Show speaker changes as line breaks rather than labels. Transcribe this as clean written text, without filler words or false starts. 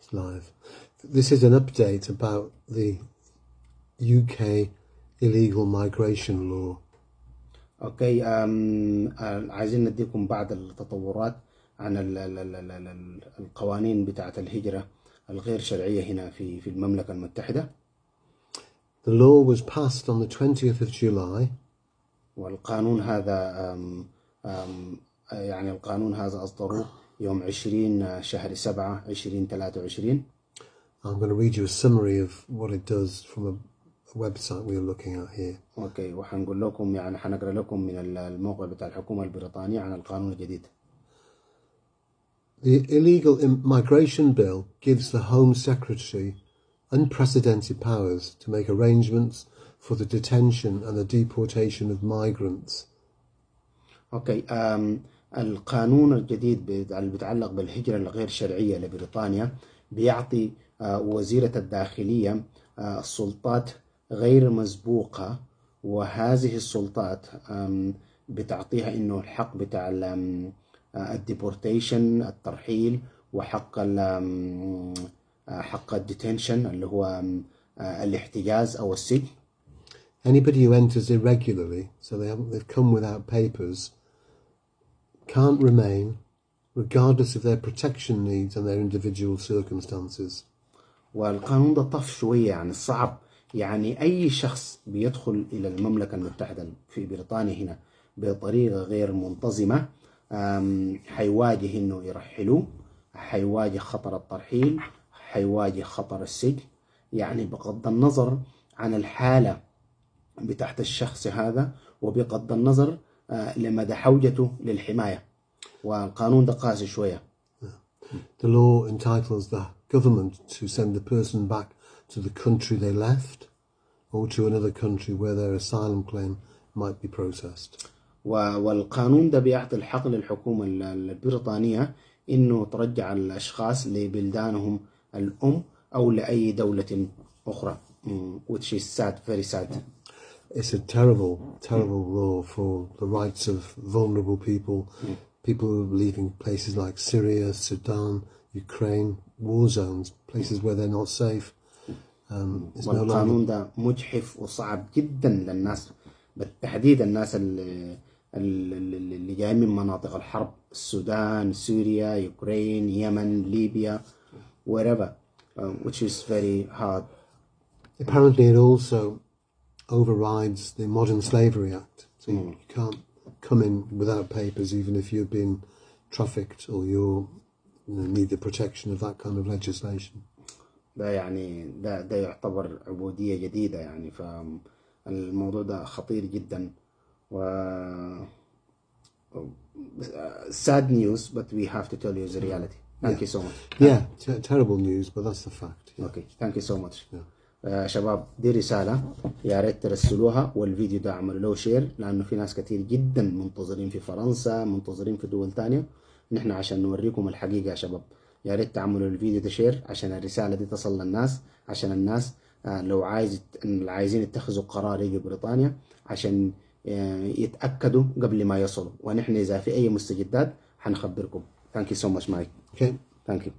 It's live. This is an update about the UK illegal migration law.
اوكي عايزين نديكم بعض التطورات عن القوانين بتاعة الهجرة الغير شرعية هنا في المملكة المتحدة.
The law was passed on the 20th of July.
والقانون هذا يعني القانون هذا أصدروه يوم 20 شهر 7 2023.
I'm going to read you a summary of what it does from a website we are looking at here.
اوكي وحنقول لكم يعني حنقرأ لكم من الموقع بتاع الحكومة البريطانية عن القانون الجديد.
The illegal migration bill gives the Home Secretary unprecedented powers to make arrangements for the detention and the deportation of migrants.
اوكي القانون الجديد اللي بيتعلق بالهجرة الغير شرعية لبريطانيا بيعطي وزيرة الداخلية السلطات غير مسبوقة، وهذه السلطات بتعطيها انه الحق بتاع الديبورتيشن الترحيل، وحق حق الديتنشن اللي هو الاحتجاز او السجن.
Anybody who enters irregularly, so they've come without papers, can't remain regardless of their protection needs and their individual circumstances.
والقانون ده طف شوية يعني صعب، يعني أي شخص بيدخل إلى المملكة المتحدة في بريطانيا هنا بطريقة غير منتظمة حيواجه إنه يرحلوه، حيواجه خطر الترحيل، حيواجه خطر السجن، يعني بغض النظر عن الحالة بتاعت الشخص هذا وبغض النظر لمدى حوجته للحماية. والقانون ده قاسي شوية.
The law entitles the government to send the person back to the country they left or to another country where their asylum claim might be processed.
والقانون ده بيعطي الحق للحكومة البريطانية إنه ترجع الأشخاص لبلدانهم الأم أو لأي دولة أخرى. which is sad, very sad.
It's a terrible law for the rights of vulnerable people, people who are leaving places like Syria, Sudan, Ukraine, war zones, places where they're not safe.
والقانون ده مجحف وصعب جدا للناس، بالتحديد الناس اللي جايين من مناطق الحرب، السودان، سوريا، يوكرين، يمن، ليبيا، wherever, which is very hard.
Apparently it also overrides the Modern Slavery Act. So you can't come in without papers even if you've been trafficked or you need the protection of that kind of legislation.
ده يعني ده يعتبر عبودية جديدة يعني، فالموضوع ده خطير جدا و sad news, but we have to tell you the reality. Thank you so much.
Yeah, terrible news, but that's the fact. Yeah.
Okay, thank you so much.
Yeah.
شباب دي رسالة يا ريت ترسلوها، والفيديو ده عملوا له شير لأنه في ناس كتير جدا منتظرين في فرنسا، منتظرين في دول تانية. نحن عشان نوريكم الحقيقة يا شباب يا ريت تعملوا الفيديو ده شير عشان الرسالة دي تصل للناس، عشان الناس لو عايزين يتخذوا قرار يجوا بريطانيا عشان يتأكدوا قبل ما يصلوا، ونحن إذا في أي مستجدات حنخبركم. Thank you so much Mike.
Okay.
Thank you.